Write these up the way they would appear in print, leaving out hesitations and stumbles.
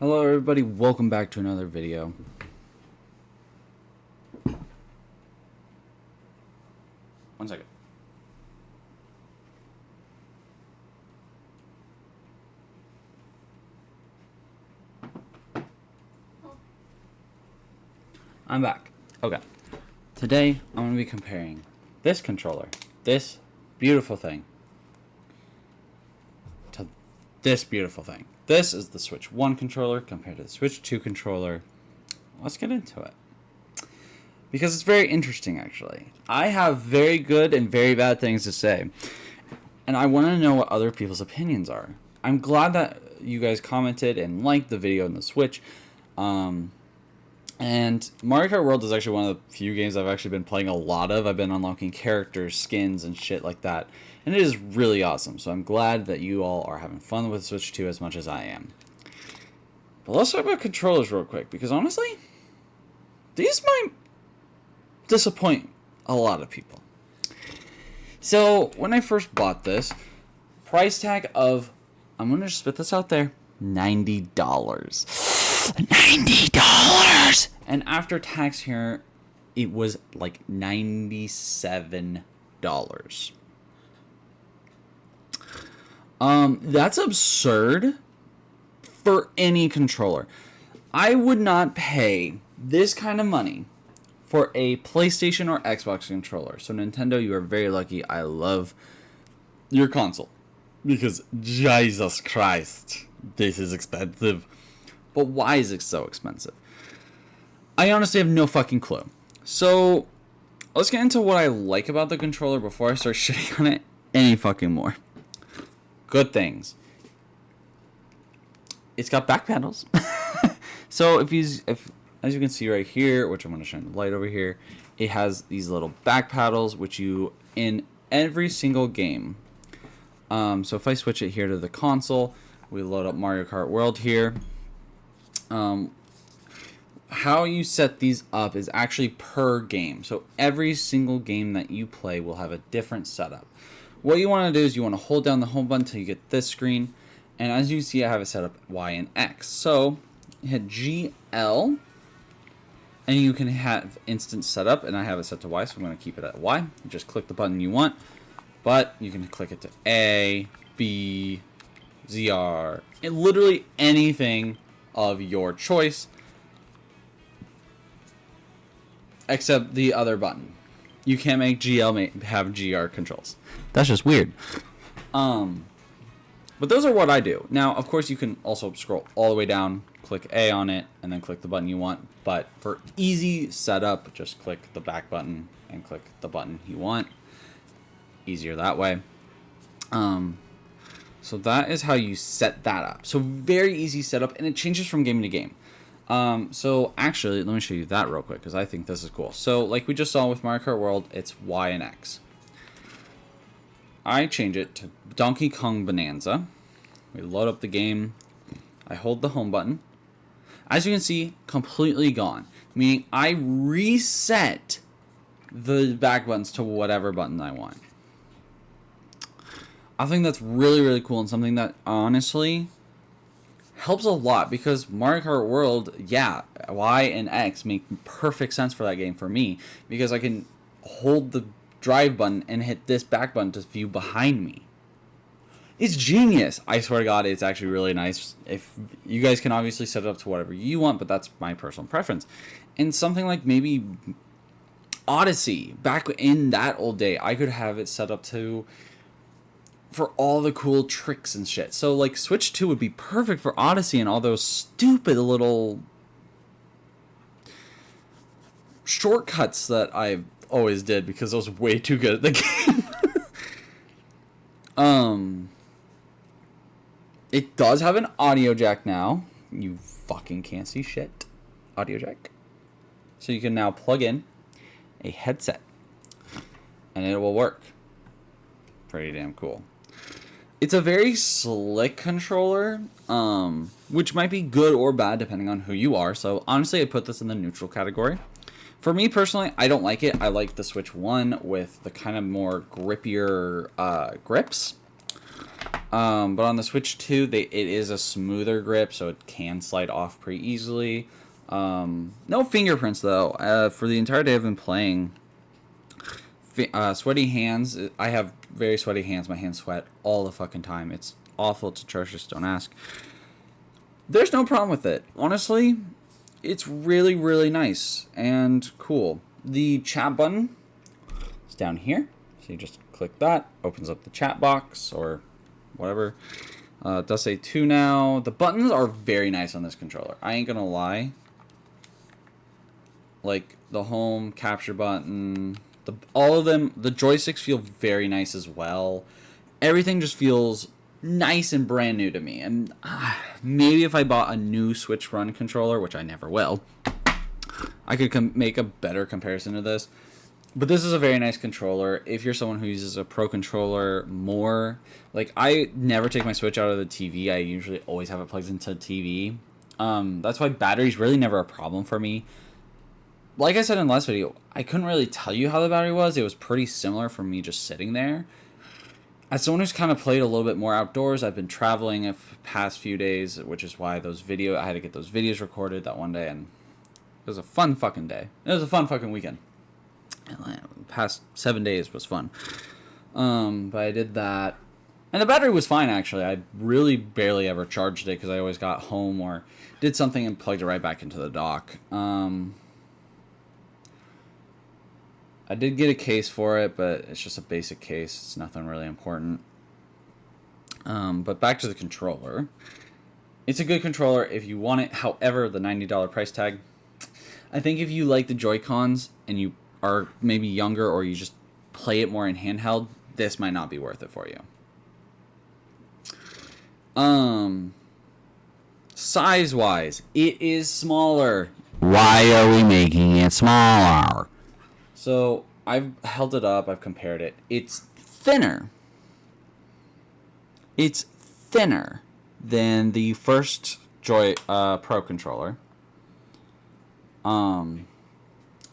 Hello everybody, welcome back to another video. One second. I'm back. Okay. Today I'm going to be comparing this controller, this beautiful thing, to this beautiful thing. This is the Switch 1 controller compared to the Switch 2 controller. Let's get into it. Because it's very interesting, actually. I have very good and very bad things to say. And I want to know what other people's opinions are. I'm glad that you guys commented and liked the video on the Switch. And Mario Kart World is actually one of the few games I've actually been playing a lot of. I've been unlocking characters, skins, and shit like that. And it is really awesome. So I'm glad that you all are having fun with Switch 2 as much as I am. But let's talk about controllers real quick. Because honestly, these might disappoint a lot of people. So when I first bought this, price tag of, I'm going to spit this out there, $90. $90! And after tax here, it was like $97. That's absurd for any controller. I would not pay this kind of money for a PlayStation or Xbox controller. So Nintendo, you are very lucky. I love your console. Because Jesus Christ, this is expensive. But why is it so expensive? I honestly have no fucking clue. So let's get into what I like about the controller before I start shitting on it any fucking more. Good things. It's got back panels. So if as you can see right here, which I'm going to shine the light over here, it has these little back paddles, which you, in every single game. So if I switch it here to the console, we load up Mario Kart World here. How you set these up is actually per game. So every single game that you play will have a different setup. What you want to do is you want to hold down the home button until you get this screen. And as you see, I have it set up Y and X. So hit GL. And you can have instant setup, and I have it set to Y, so I'm going to keep it at Y. You just click the button you want, but you can click it to A, B, ZR, and literally anything of your choice, except the other button. You can't make GL have GR controls. That's just weird. But those are what I do. Now, of course, you can also scroll all the way down, click A on it, and then click the button you want. But for easy setup, just click the back button and click the button you want. Easier that way. So that is how you set that up. So very easy setup, and it changes from game to game. So actually, let me show you that real quick, because I think this is cool. So like we just saw with Mario Kart World, it's Y and X. I change it to Donkey Kong Bonanza. We load up the game. I hold the home button. As you can see, completely gone. Meaning I reset the back buttons to whatever button I want. I think that's really, really cool, and something that honestly helps a lot, because Mario Kart World, yeah, Y and X make perfect sense for that game for me, because I can hold the drive button and hit this back button to view behind me. It's genius. I swear to God, it's actually really nice. If you guys can obviously set it up to whatever you want, but that's my personal preference. And something like maybe Odyssey, back in that old day, I could have it set up to for all the cool tricks and shit. So like Switch 2 would be perfect for Odyssey and all those stupid little shortcuts that I always did, because I was way too good at the game. It does have an audio jack now. You fucking can't see shit. Audio jack. So you can now plug in a headset, and it will work. Pretty damn cool. It's a very slick controller, which might be good or bad depending on who you are. So honestly, I put this in the neutral category. For me personally, I don't like it. I like the Switch 1 with the kind of more grippier grips. But on the Switch 2, it is a smoother grip, so it can slide off pretty easily. No fingerprints, though. For the entire day I've been playing, sweaty hands. I have very sweaty hands. My hands sweat all the fucking time. It's awful. It's atrocious. Don't ask. There's no problem with it. Honestly, it's really, really nice and cool. The chat button is down here. So you just click that. Opens up the chat box or whatever. It does say 2 now. The buttons are very nice on this controller. I ain't gonna lie. Like the home, capture button, all of them, the joysticks feel very nice as well. Everything just feels nice and brand new to me. And maybe if I bought a new Switch Run controller, which I never will, I could make a better comparison to this. But this is a very nice controller. If you're someone who uses a Pro controller more, like I never take my Switch out of the TV. I usually always have it plugged into the TV. That's why battery's really never a problem for me. Like I said in the last video, I couldn't really tell you how the battery was. It was pretty similar for me just sitting there. As someone who's kind of played a little bit more outdoors, I've been traveling the past few days, which is why I had to get those videos recorded that one day, and it was a fun fucking day. It was a fun fucking weekend. And the past 7 days was fun. But I did that. And the battery was fine, actually. I really barely ever charged it because I always got home or did something and plugged it right back into the dock. I did get a case for it, but it's just a basic case. It's nothing really important. But back to the controller. It's a good controller if you want it. However, the $90 price tag. I think if you like the Joy-Cons and you are maybe younger or you just play it more in handheld, this might not be worth it for you. Size-wise, it is smaller. Why are we making it smaller? So, I've held it up, I've compared it. It's thinner. It's thinner than the first Pro controller.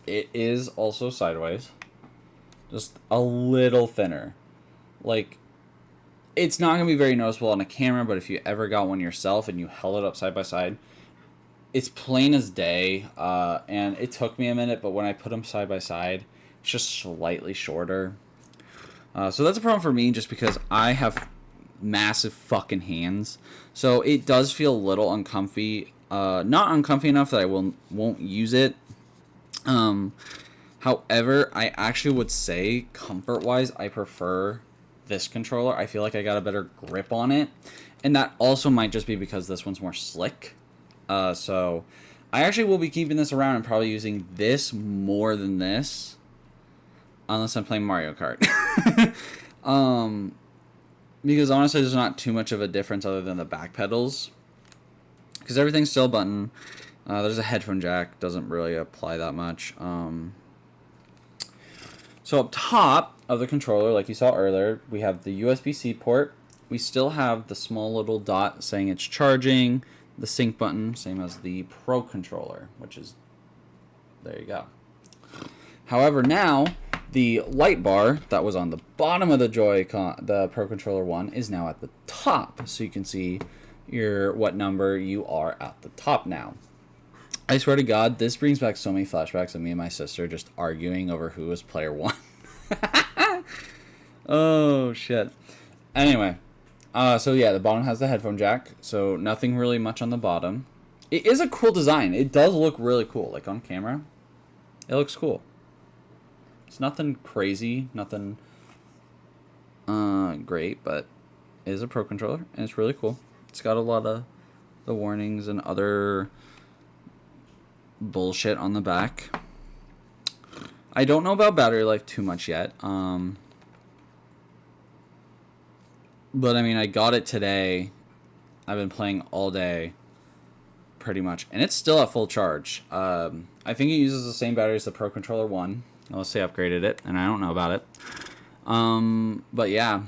It is also sideways. Just a little thinner. Like, it's not going to be very noticeable on a camera, but if you ever got one yourself and you held it up side by side, it's plain as day, and it took me a minute, but when I put them side by side, it's just slightly shorter. So that's a problem for me just because I have massive fucking hands. So it does feel a little uncomfy. Not uncomfy enough that I won't use it. However, I actually would say comfort-wise, I prefer this controller. I feel like I got a better grip on it. And that also might just be because this one's more slick. So I actually will be keeping this around and probably using this more than this. Unless I'm playing Mario Kart. Because honestly, there's not too much of a difference other than the back pedals. Because everything's still a button. There's a headphone jack. Doesn't really apply that much. So up top of the controller, like you saw earlier, we have the USB-C port. We still have the small little dot saying it's charging. The sync button, same as the Pro controller, which is, there you go. However, now the light bar that was on the bottom of the Pro controller one, is now at the top, so you can see what number you are at the top now. I swear to God, this brings back so many flashbacks of me and my sister just arguing over who was player one. Oh shit. Anyway. So yeah, the bottom has the headphone jack, so nothing really much on the bottom. It is a cool design. It does look really cool, like on camera. It looks cool. It's nothing crazy, nothing great, but it is a Pro controller, and it's really cool. It's got a lot of the warnings and other bullshit on the back. I don't know about battery life too much yet. But I mean, I got it today. I've been playing all day, pretty much, and it's still at full charge. I think it uses the same battery as the Pro Controller 1, unless they upgraded it, and I don't know about it. But yeah.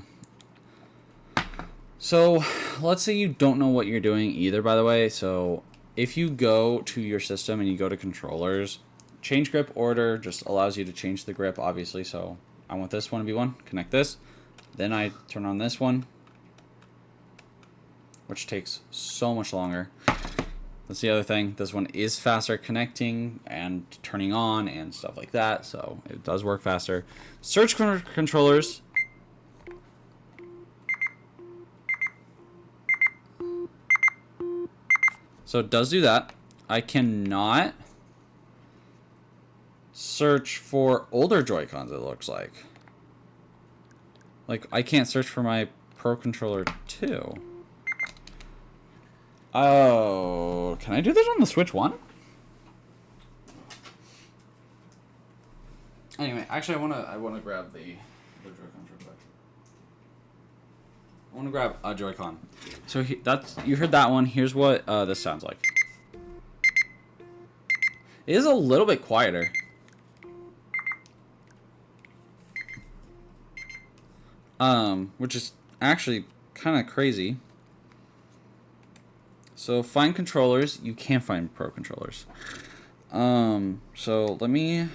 So, let's say you don't know what you're doing either, by the way. So, if you go to your system and you go to controllers, change grip order just allows you to change the grip, obviously. So, I want this one to be 1, connect this. Then I turn on this one. which takes so much longer. That's the other thing. This one is faster connecting and turning on and stuff like that, so it does work faster. Search controllers. So it does do that. I cannot search for older Joy-Cons, it looks like. Like, I can't search for my Pro Controller 2. Oh, can I do this on the Switch 1? Anyway, actually, I wanna grab the Joy-Con real quick. I wanna grab a Joy-Con. So that's, you heard that one. Here's what this sounds like. It is a little bit quieter. Which is actually kind of crazy. So find controllers. You can't find Pro controllers. So let me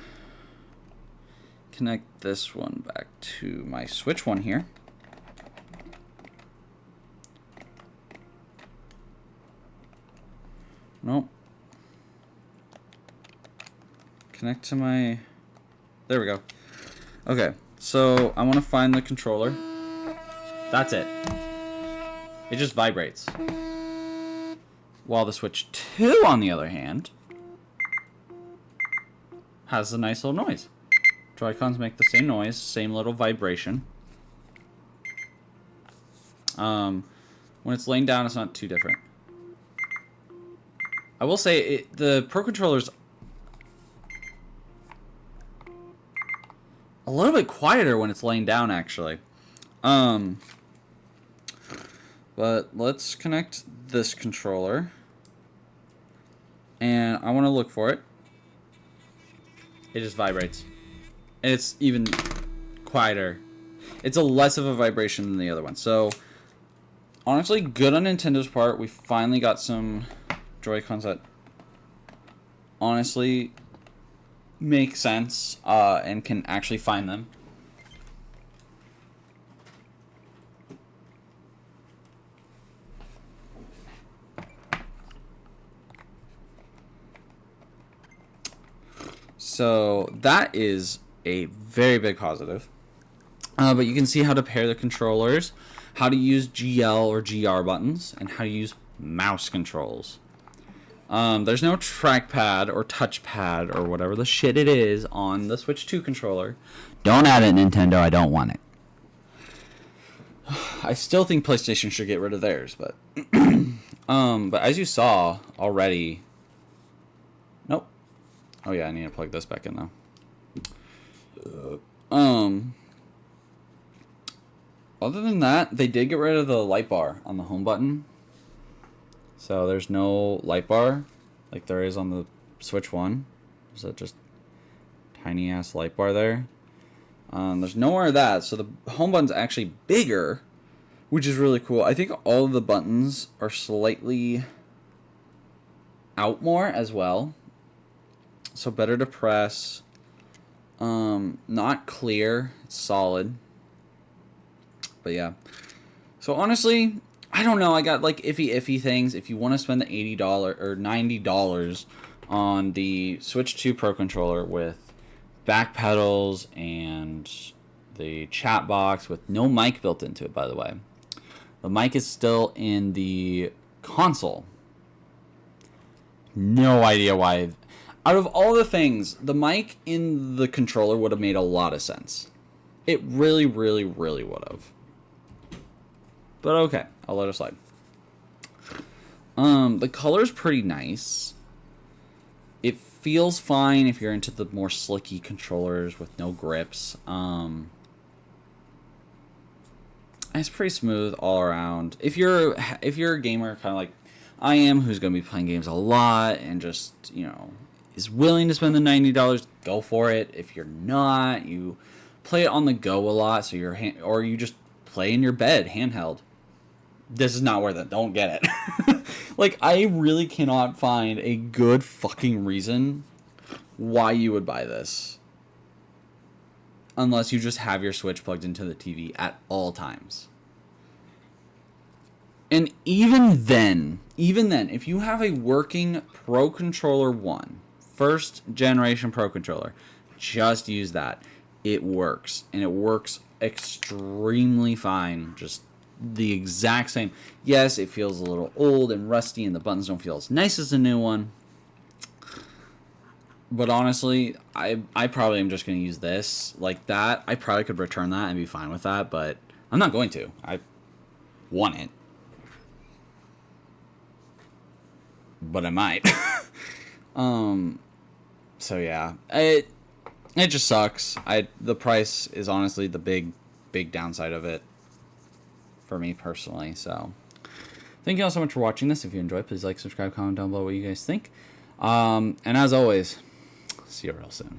connect this one back to my Switch one here. Nope. Connect to my... There we go. Okay, so I want to find the controller. That's it. It just vibrates. While the Switch 2, on the other hand, has a nice little noise. Joy-Cons make the same noise, same little vibration. When it's laying down, it's not too different. I will say, the Pro Controller's a little bit quieter when it's laying down, actually. But let's connect this controller. And I want to look for it. It just vibrates. And it's even quieter. It's a less of a vibration than the other one. So, honestly, good on Nintendo's part. We finally got some Joy-Cons that honestly make sense and can actually find them. So that is a very big positive. But you can see how to pair the controllers, how to use GL or GR buttons, and how to use mouse controls. There's no trackpad or touchpad or whatever the shit it is on the Switch 2 controller. Don't add it, Nintendo. I don't want it. I still think PlayStation should get rid of theirs, but but as you saw already. Nope. Oh yeah, I need to plug this back in though. Other than that, they did get rid of the light bar on the home button. So there's no light bar like there is on the Switch 1. There's a just tiny ass light bar there. There's nowhere of that. So the home button's actually bigger, which is really cool. I think all of the buttons are slightly out more as well. So better to press. Not clear. It's solid. But yeah. So honestly, I don't know. I got like iffy things. If you want to spend the $80 or $90 on the Switch 2 Pro Controller with back pedals and the chat box with no mic built into it, by the way. The mic is still in the console. No idea why. Out of all the things, the mic in the controller would have made a lot of sense. It really, really, really would have. But okay, I'll let it slide. The color's pretty nice. It feels fine if you're into the more slicky controllers with no grips. It's pretty smooth all around. If you're a gamer, kind of like I am, who's gonna be playing games a lot and just, you know, is willing to spend the $90, go for it. If you're not, you play it on the go a lot, so or you just play in your bed handheld. This is not worth it. Don't get it. Like, I really cannot find a good fucking reason why you would buy this. Unless you just have your Switch plugged into the TV at all times. And even then, if you have a working Pro Controller 1, first generation Pro Controller, just use that. It works. And it works extremely fine. Just the exact same. Yes, it feels a little old and rusty and the buttons don't feel as nice as the new one. But honestly, I probably am just going to use this like that. I probably could return that and be fine with that, but I'm not going to. I want it. But I might. So yeah, it just sucks. The price is honestly the big downside of it for me personally. So thank you all so much for watching this. If you enjoyed, please like, subscribe, comment down below what you guys think. And as always, see you real soon.